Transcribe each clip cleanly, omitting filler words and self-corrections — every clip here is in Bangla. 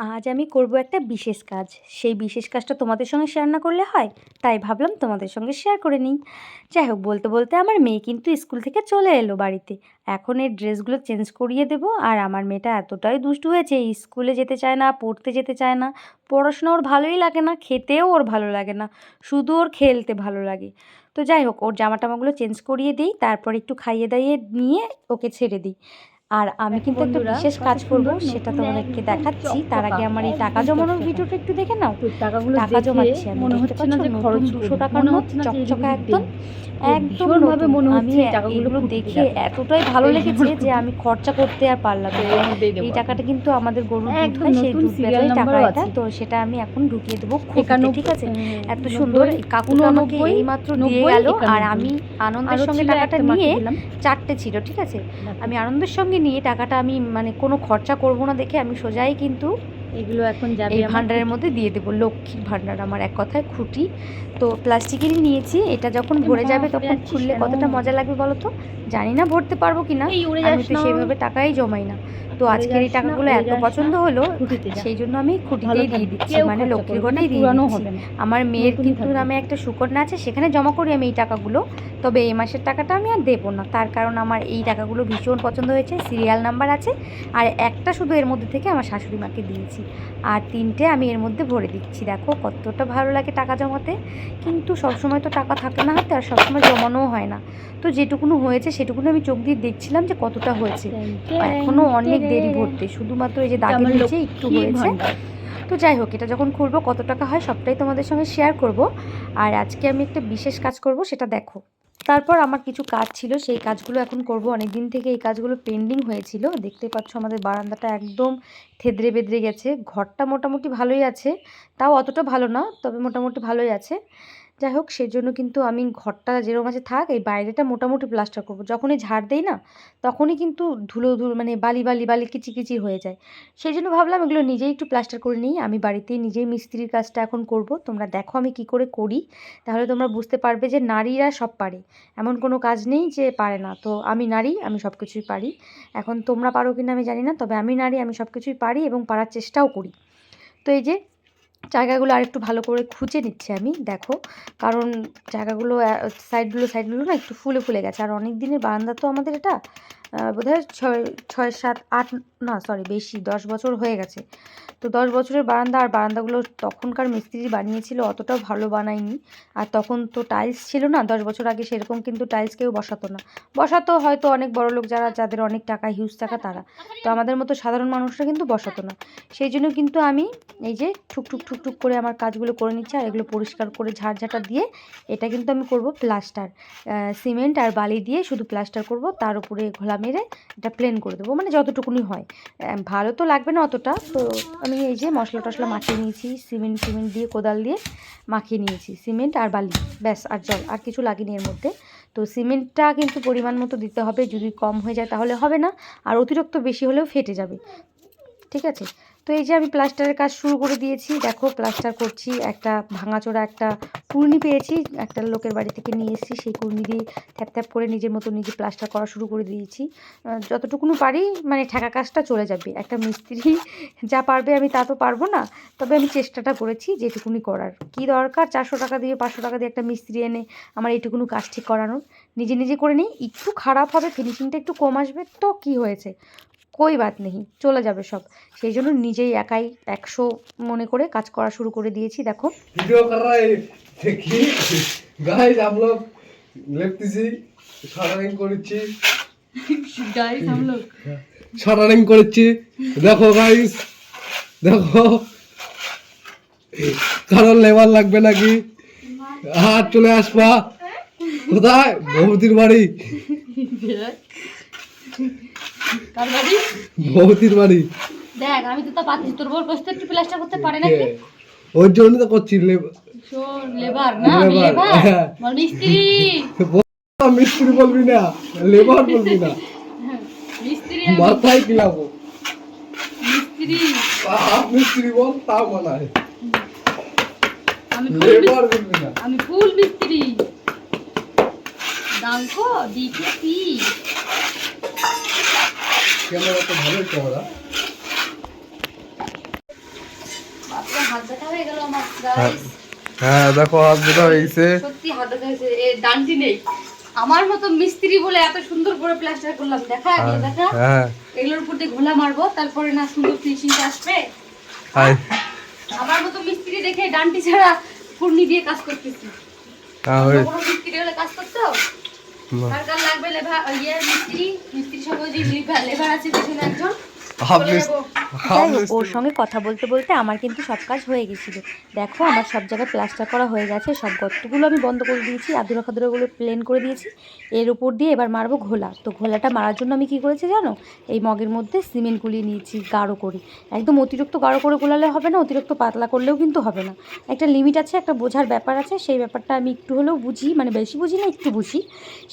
আজ আমি করব একটা বিশেষ কাজ। সেই বিশেষ কাজটা তোমাদের সঙ্গে শেয়ার না করলে হয়? তাই ভাবলাম তোমাদের সঙ্গে শেয়ার করে নিই। যাই হোক, বলতে বলতে আমার মেয়ে কিন্তু স্কুল থেকে চলে এলো বাড়িতে। এখন এই ড্রেসগুলো চেঞ্জ করিয়ে দেবো। আর আমার মেয়েটা এতটাই দুষ্টু হয়েছে, স্কুলে যেতে চায় না, পড়তে যেতে চায় না। পড়াশোনা ওর ভালোই লাগে না, খেতেও ওর ভালো লাগে না, শুধু ওর খেলতে ভালো লাগে। তো যাই হোক, ওর জামা টামাগুলো চেঞ্জ করিয়ে দিই, তারপর একটু খাইয়ে দাইয়ে নিয়ে ওকে ছেড়ে দিই। আর আমি দেখো কিন্তু একটা বন্ধুরা, বিশেষ কত কাজ করব, সুন্দর সেটা নতুন তোমাদেরকে একদম দেখাচ্ছি। তার চকচকা, আগে আমার এই টাকা একদম জমানোর চকচকা। ভিডিওটা একটু দেখে নাও। তো টাকাগুলো টাকা দেখে জমাচ্ছি আমি, মনে দেখতে হচ্ছে পাচ্ছ, না যে নতুন খরচ 200 করি, টাকার মনে নোট, হচ্ছে না যে এদিক চকচকা ওদিক একদম, দেই। পুরো একদম ভীষণভাবে নতুন। মনে আমি হচ্ছে এই টাকাগুলো এগুলো খুঁটতে দেখে যাবে। এতটাই তো ভালো এই যে লেগেছে আমার যে খুঁটি, আমি খরচা করতে আর পারলাম তো না। এর মধ্যেই এই দেবো এখন। টাকাটা কিন্তু আমাদের গরুর দুধ একদম হয়, সেই নতুন দুধ সিরিয়াল বেচারই টাকা নাম্বারও এটা। আছে। তো সেটা আমি এখন ঢুকিয়ে দেবো খুঁটিতে, ঠিক 91, আছে? এত সুন্দর 90, এই কাকুটা আমাকে 89, এইমাত্র দিয়ে 90, গেল। আর 91। আমি আনন্দের আরও সঙ্গে ছিল টাকাটা একটা মাকে নিয়ে, দিলাম। 4টে ছিল, ঠিক আছে? দেখো আমি আনন্দের সঙ্গে নিয়ে টাকাটা আমি মানে কোনো খরচা করব না দেখে আমি সোজাই কিন্তু এগুলো এখন যাবে এই আমার ভান্ডারের মধ্যে খুঁটিতে। দিয়ে দেবো। লক্ষ্মীর ভান্ডার আমার, এক কথায় খুঁটি। তো প্লাস্টিকেরই নিয়েছি। এটা যখন ভরে মা যাবে পড়ে তখন যাচ্ছিস খুললে কেন? কতটা মজা লাগবে বলো তো? জানি না ভরতে পারবো কি না। এই উড়ে আমি যাস তো না, সেইভাবে টাকাই জমাই না। তো উড়ে আজকের যাস এই না, টাকাগুলো উড়ে এত যাস না। পছন্দ হলো, খুঁটিতে যা, সেই জন্য আমি ভালো খুঁটিতেই দিয়ে থাকবি। দিচ্ছি, কেউ মানে খরচা লক্ষ্মীর করবে না, ঘটেই দিয়ে পুরানো দিচ্ছি। হবে না, আমার মেয়ের নতুনই কিন্তু থাকবে। নামে একটা সুকন্যা আছে, সেখানে জমা করি আমি এই টাকাগুলো। তবে এই মাসের টাকাটা আমি আর দেবো না, তার কারণ আমার এই টাকাগুলো ভীষণ পছন্দ হয়েছে, সিরিয়াল নাম্বার আছে। আর একটা শুধু এর মধ্যে থেকে আমার শাশুড়ি মাকে দিয়েছি, আর 3টে আমি এর মধ্যে ভরে দিচ্ছি। দেখো কতটা ভালো লাগে টাকা জমাতে। কিন্তু সবসময় তো টাকা থাকে না হাতে, আর সবসময় জমানোও হয় না। তো যেটুকুনো হয়েছে সেটুকুনো আমি চোখ দিয়ে দেখছিলাম যে কতটা হয়েছে। ট্যাং ট্যাং এখনও অনেক দেরি টেরেং। ভরতে, শুধুমাত্র এই যে এটা দাগের আমার নিচে একটু লক্ষ্মীর হয়েছে। ভান্ডার। তো যাই হোক, এটা যখন খুলবো কত টাকা হয় সবটাই তোমাদের সঙ্গে শেয়ার করব। আর আজকে আমি একটা বিশেষ কাজ করব, সেটা দেখো। তারপর আমার কিছু কাজ ছিল, সেই কাজগুলো এখন করব। অনেক দিন থেকে এই কাজগুলো পেন্ডিং হয়েছিল। দেখতে পাচ্ছ আমাদের বারান্দাটা একদম থেদরে বেদরে গেছে। ঘরটা মোটামুটি ভালোই আছে, তাও অতটা ভালো না, তবে মোটামুটি ভালোই আছে। যাই হোক, সেজন্য কিন্তু আমি ঘরটা যেরকম আছে থাক, এই বাইরেটা মোটামুটি প্লাস্টার করব। যখনই ঝাড় দেই না, তখনই কিন্তু ধুলো ধুলো মানে বালি বালি বালি কিচিকিচি হয়ে যায়। সেই জন্য ভাবলাম এগুলো নিজেই একটু প্লাস্টার করে নিই। আমি বাড়িতেই নিজেই মিস্ত্রির কাজটা এখন করব। তোমরা দেখো আমি কি করে করি, তাহলে তোমরা বুঝতে পারবে যে নারীরা সব পারে, এমন কোনো কাজ নেই যে পারে না। তো আমি নারী, আমি সব কিছুই পারি। এখন তোমরা পারো কিনা আমি জানি না, তবে আমি নারী, আমি সব কিছুই পারি এবং পারার চেষ্টাও করি। তো এই যে জায়গাগুলো আরেকটু ভালো করে খুঁজে নিচ্ছি আমি, দেখো। কারণ জায়গাগুলো সাইডগুলো না একটু ফুলে ফুলে গেছে। আর অনেক দিনের বারান্দা তো আমাদের এটা, বোধহয় 6, 7, 8, না সরি বেশি, 10 বছর হয়ে গেছে। তো 10 বছরের বারান্দা, আর বারান্দাগুলো তখনকার মিস্ত্রি বানিয়েছিল, অতটাও ভালো বানায়নি। আর তখন তো টাইলস ছিল না, 10 বছর আগে সেরকম কিন্তু টাইলস কেউ বসাতো না। বসাতো হয়তো অনেক বড়লোক, যাদের অনেক টাকা, হিউজ টাকা, তারা। তো আমাদের মতো সাধারণ মানুষরা কিন্তু বসাতো না। সেই জন্য কিন্তু আমি এই যে ঠুকঠুক ঠুকঠুক করে আমার কাজগুলো করে নিচ্ছি। আর এগুলো পরিষ্কার করে ঝাড়ঝাঁটা দিয়ে এটা কিন্তু আমি করব প্লাস্টার। সিমেন্ট আর বালি দিয়ে শুধু প্লাস্টার করব, তার উপরে ঘোলা মেরে এটা প্লেন করে দেবো, মানে যতটুকুনি হয়। ভালো তো লাগবে না অতটা। তো আমি এই যে মশলা টশলা মাখিয়ে নিয়েছি, সিমেন্ট দিয়ে কোদাল দিয়ে মাখিয়ে নিয়েছি, সিমেন্ট আর বালি, ব্যাস। আর জল, আর কিছু লাগেনি এর মধ্যে। তো সিমেন্টটা কিন্তু পরিমাণ মতো দিতে হবে, যদি কম হয়ে যায় তাহলে হবে না, আর অতিরিক্ত বেশি হলেও ফেটে যাবে, ঠিক আছে? তো এই যে আমি প্লাস্টারের কাজ শুরু করে দিয়েছি, দেখো প্লাস্টার করছি। একটা ভাঙাচোরা একটা কুর্নি পেয়েছি, একটা লোকের বাড়ি থেকে নিয়ে এসেছি, সেই কুর্নি দিয়ে থ্যাপ থ্যাপ করে নিজের মতো নিজে প্লাস্টার করা শুরু করে দিয়েছি। যতটুকুনো পারি, মানে ঠেকা কাজটা চলে যাবে। একটা মিস্ত্রি যা পারবে আমি তা তো পারবো না, তবে আমি চেষ্টাটা করেছি যেটুকুনি করার। কি দরকার 400 টাকা দিয়ে 500 টাকা দিয়ে একটা মিস্ত্রি এনে আমার এইটুকুনো কাজ ঠিক করানোর? নিজে নিজে করে নিই, একটু খারাপ হবে, ফিনিশিংটা একটু কম আসবে, তো কি হয়েছে, কই বাত নেই, চলে যাবে সব। সেই জন্য নিজেই একাই 100 মনে করে কাজ করা শুরু করে দিয়েছি, দেখো। वीडियो कर रहा है देखिए गाइस हम लोग लेफ्टिसी শাটারিং করেছি গাইস हम लोग শাটারিং করেছি দেখো গাইস দেখো কারণ লেবার লাগবে নাকি হাত চলে আসবা কোথায় বহুতির বাড়ি কার বাড়ি? বহুতির বাড়ি দেখ আমি তো তা পাচ্ছি, তোর বউর কষ্ট একটু প্লাস্টার করতে পারে নাকি? ওই জন্য তো করছি শোন, লেবার না, আমি লেবার, বল মিস্ত্রি। মিস্ত্রি বলবি না, লেবার বলবি না, মিস্ত্রি মাথায় কিলাবো। মিস্ত্রি হাফ মিস্ত্রি বল, তা মানায়। আমি লেবার বলবি না। আমি ফুল মিস্ত্রি। দাঁড়ো দেখেছি ক্যামেরা তো ভালোই ক্যামেরা। পুরো হাত ব্যথা হয়ে গেল আমার হ্যাঁ, গাইস। হ্যাঁ দেখো হাত ব্যথা হয়েছে। সত্যি হাত ব্যথা হয়েছে, এ ডান্ডি নেই। আমার মতো মিস্ত্রি বলে এত সুন্দর করে প্লাস্টার করলাম, দেখা এগুলো দেখা। হ্যাঁ এগুলোর উপর দিয়ে ঘোলা মারবো, তারপরে না সুন্দর ফিনিশিংটা আসবে। হাই আমার মতো মিস্ত্রি দেখে ডান্ডি ছাড়া ফুর্নি দিয়ে কাজ করতেছি। ওই কোনো মিস্ত্রি হলে কাজ করতো, কার কার লাগবে লেভা ইয়ে মিস্ত্রি, মিস্ত্রির সঙ্গে যে লেবার আছে পেছনে একজন, আপনি চলে যাবো। যাই হোক, ওর সঙ্গে কথা বলতে বলতে আমার কিন্তু সব কাজ হয়ে গেছিলো। দেখো আমার সব জায়গায় প্লাস্টার করা হয়ে গেছে, সব গর্তগুলো আমি বন্ধ করে দিয়েছি, আদুরা খাদুরাগুলো প্লেন করে দিয়েছি। এর উপর দিয়ে এবার মারবো ঘোলা। তো ঘোলাটা মারার জন্য আমি কী করেছি জানো, এই মগের মধ্যে সিমেন্ট গুলিয়ে নিয়েছি গাঢ় করে। একদম অতিরিক্ত গাঢ় করে গোলালে হবে না, অতিরিক্ত পাতলা করলেও কিন্তু হবে না। একটা লিমিট আছে, একটা বোঝার ব্যাপার আছে, সেই ব্যাপারটা আমি একটু হলেও বুঝি, মানে বেশি বুঝি না, একটু বুঝি।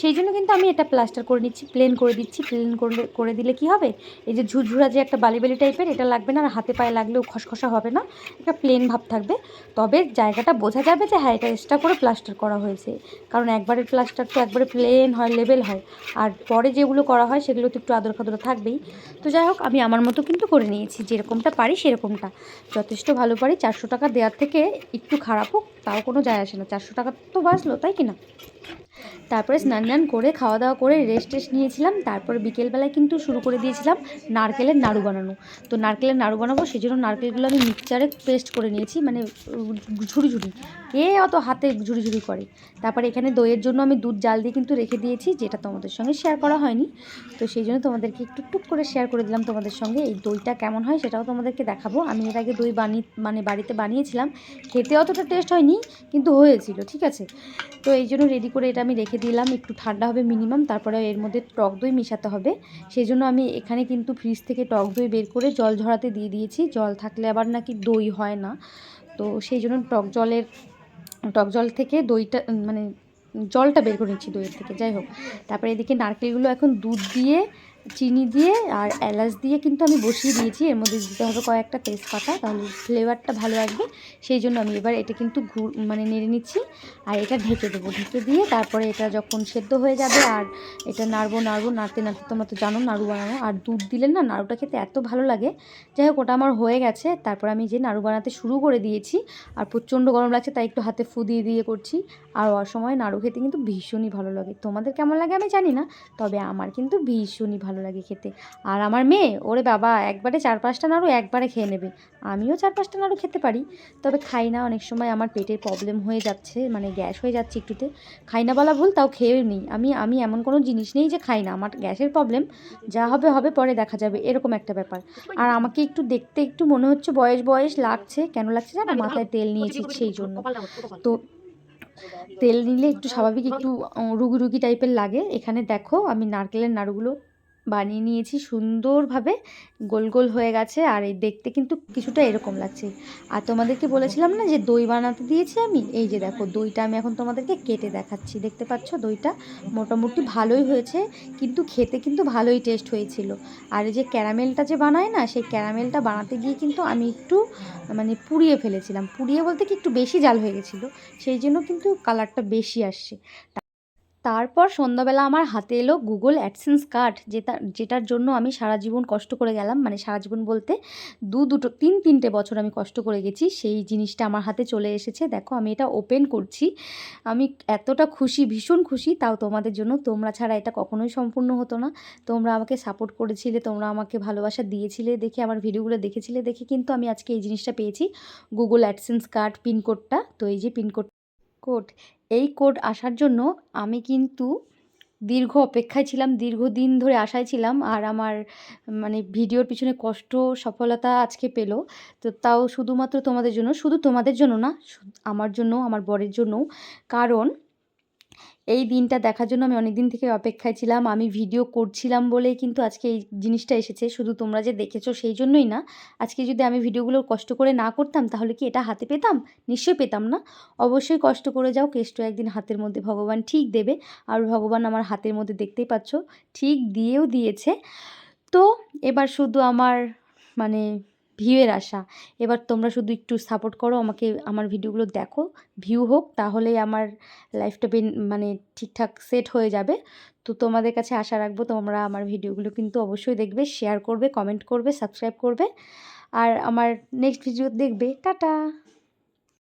সেই জন্য কিন্তু আমি এটা প্লাস্টার করে নিচ্ছি, প্লেন করে দিচ্ছি। প্লেন করে দিলে কি হবে, এই যে ঝুরঝুরা যে একটা বালি বালি টাইপের, এটা লাগবে না, আর হাতে পায়ে লাগলেও খসখসা হবে না, একটা প্লেন ভাব থাকবে। তবে জায়গাটা বোঝা যাবে যে হ্যাঁ এটা এক্সট্রা করে প্লাস্টার করা হয়েছে। কারণ একবারের প্লাস্টার তো একবারে প্লেন হয়, লেভেল হয়, আর পরে যেগুলো করা হয় সেগুলো তো একটু আদর খাদর থাকবেই। তো যাই হোক, আমি আমার মতো কিন্তু করে নিয়েছি, যেরকমটা পারি সেরকমটা যথেষ্ট ভালো পারি। 400 টাকা দেওয়ার থেকে একটু খারাপ হোক তাও কোনো যায় আসে না, 400 টাকা তো বাঁচলো, তাই কি না? তারপরে স্নান করে খাওয়া দাওয়া করে রেস্ট নিয়েছিলাম। তারপরে বিকেলবেলায় কিন্তু শুরু করে দিয়েছিলাম নারকেলের নাড়ু বানানো। তো নারকেলের নাড়ু বানাবো, সেই জন্য নারকেলগুলো আমি মিক্সচারে পেস্ট করে নিয়েছি, মানে ঝুড়ি ঝুড়ি, কে অত হাতে ঝুড়ি ঝুড়ি করে। তারপরে এখানে দইয়ের জন্য আমি দুধ জাল দিয়ে কিন্তু রেখে দিয়েছি, যেটা তোমাদের সঙ্গে শেয়ার করা হয়নি। তো সেই জন্য তোমাদেরকে একটু টুক করে শেয়ার করে দিলাম তোমাদের সঙ্গে। এই দইটা কেমন হয় সেটাও তোমাদেরকে দেখাবো। আমি এর আগে দই বাড়িতে বানিয়েছিলাম, খেতে অতটা টেস্ট হয়নি, কিন্তু হয়েছিল ঠিক আছে। তো এই জন্য রেডি করে এটা আমি রেখে দিলাম, একটু ঠান্ডা হবে মিনিমাম, তারপরে এর মধ্যে টক দই মেশাতে হবে। সেই জন্য আমি এখানে কিন্তু ফ্রিজ থেকে টক দই বের করে জল ঝরাতে দিয়ে দিয়েছি, জল থাকলে আবার নাকি দই হয় না। তো সেই জন্য টক জল থেকে দইটা মানে জলটা বের করে নিচ্ছি দইয়ের থেকে। যাই হোক, তারপরে এদিকে নারকেলগুলো এখন দুধ দিয়ে, চিনি দিয়ে আর এলাচ দিয়ে কিন্তু আমি বসিয়ে দিয়েছি। এর মধ্যে দিতে হবে কয়েকটা তেজপাতা, তাহলে ফ্লেভারটা ভালো আসবে। সেই জন্য আমি এবার এটা কিন্তু মানে নেড়ে নিচ্ছি, আর এটা ঢেকে দেবো। ঢেকে দিয়ে তারপরে এটা যখন সেদ্ধ হয়ে যাবে, আর এটা নাড়বো নাড়তে নাড়তে, তোমরা তো জানো নাড়ু বানানো, আর দুধ দিলে না নাড়ুটা খেতে এত ভালো লাগে। যাই হোক, ওটা আমার হয়ে গেছে। তারপর আমি যে নাড়ু বানাতে শুরু করে দিয়েছি, আর প্রচণ্ড গরম লাগছে তাই একটু হাতে ফু দিয়ে করছি। আর অসময়ে নাড়ু খেতে কিন্তু ভীষণই ভালো লাগে। তোমাদের কেমন লাগে আমি জানি না, তবে আমার কিন্তু ভীষণই ভালো লাগে খেতে। আর আমার মেয়ে, ওরে বাবা, একবারে 4-5টা নাড়ু একবারে খেয়ে নেবে। আমিও 4-5টা নাড়ু খেতে পারি, তবে খাই না। অনেক সময় আমার পেটের প্রবলেম হয়ে যাচ্ছে, মানে গ্যাস হয়ে যাচ্ছে একটুতে। খাই না বলা ভুল, তাও খেয়েও নিই। আমি এমন কোনো জিনিস নেই যে খাই না, আমার গ্যাসের প্রবলেম, যা হবে হবে, পরে দেখা যাবে, এরকম একটা ব্যাপার। আর আমাকে একটু দেখতে একটু মনে হচ্ছে বয়স লাগছে। কেন লাগছে জানো, মাথায় তেল নিয়েছি সেই জন্য। তো তেল নিলে একটু স্বাভাবিক একটু রুগি টাইপের লাগে। এখানে দেখো আমি নারকেলের নাড়ুগুলো বানিয়ে নিয়েছি সুন্দরভাবে, গোল গোল হয়ে গেছে, আর এই দেখতে কিন্তু কিছুটা এরকম লাগছে। আর তোমাদেরকে বলেছিলাম না যে দই বানাতে দিয়েছি আমি, এই যে দেখো দইটা আমি এখন তোমাদেরকে কেটে দেখাচ্ছি। দেখতে পাচ্ছ দইটা মোটামুটি ভালোই হয়েছে, কিন্তু খেতে কিন্তু ভালোই টেস্ট হয়েছিল। আর এই যে ক্যারামেলটা যে বানায় না, সেই ক্যারামেলটা বানাতে গিয়ে কিন্তু আমি একটু মানে পুড়িয়ে ফেলেছিলাম। পুড়িয়ে বলতে কি, একটু বেশি জাল হয়ে গেছিলো, সেই জন্য কিন্তু কালারটা বেশি আসছে। তারপর সন্ধ্যাবেলা আমার হাতে এলো গুগল অ্যাডসেন্স কার্ড, যেটার জন্য আমি সারা জীবন কষ্ট করে গেলাম, মানে সারা জীবন বলতে 3 বছর আমি কষ্ট করে গেছি। সেই জিনিসটা আমার হাতে চলে এসেছে। দেখো আমি এটা ওপেন করছি, আমি এতটা খুশি, ভীষণ খুশি। তাও তোমাদের জন্য, তোমরা ছাড়া এটা কখনোই সম্পূর্ণ হতো না। তোমরা আমাকে সাপোর্ট করেছিলে, তোমরা আমাকে ভালোবাসা দিয়েছিলে দেখে, আমার ভিডিওগুলো দেখেছিলে দেখে কিন্তু আমি আজকে এই জিনিসটা পেয়েছি, গুগল অ্যাডসেন্স কার্ড পিনকোডটা। তো এই যে পিনকোড এই কোড আসার জন্য আমি কিন্তু দীর্ঘ অপেক্ষায় ছিলাম, দীর্ঘদিন ধরে আশায় ছিলাম। আর আমার মানে ভিডিওর পিছনে কষ্ট সফলতা আজকে পেল। তো তাও শুধুমাত্র তোমাদের জন্য, শুধু তোমাদের জন্য না, আমার জন্য, আমার বরের জন্য। কারণ এই দিনটা দেখার জন্য আমি অনেক দিন থেকে অপেক্ষায় ছিলাম। আমি ভিডিও করছিলাম বলেই কিন্তু আজকে এই জিনিসটা এসেছে। শুধু তোমরা যে দেখেছো সেই জন্যই না। আজকে যদি আমি ভিডিওগুলো কষ্ট করে না করতাম, তাহলে কি এটা হাতে পেতাম? নিশ্চয়ই পেতাম না। অবশ্যই কষ্ট করে যাও, কেষ্ট একদিন হাতের মধ্যে ভগবান ঠিক দেবে। আর ভগবান আমার হাতের মধ্যে দেখতেই পাচ্ছ, ঠিক দিয়েও দিয়েছে। তো এবার শুধু আমার মানে ভিউয়ের আশা। এবার তোমরা শুধু একটু সাপোর্ট করো আমাকে, আমার ভিডিওগুলো দেখো, ভিউ হোক, তাহলেই আমার লাইফটা মানে ঠিকঠাক সেট হয়ে যাবে। তো তোমাদের কাছে আশা রাখবো, তোমরা আমার ভিডিওগুলো কিন্তু অবশ্যই দেখবে, শেয়ার করবে, কমেন্ট করবে, সাবস্ক্রাইব করবে। আর আমার নেক্সট ভিডিও দেখবে। টাটা।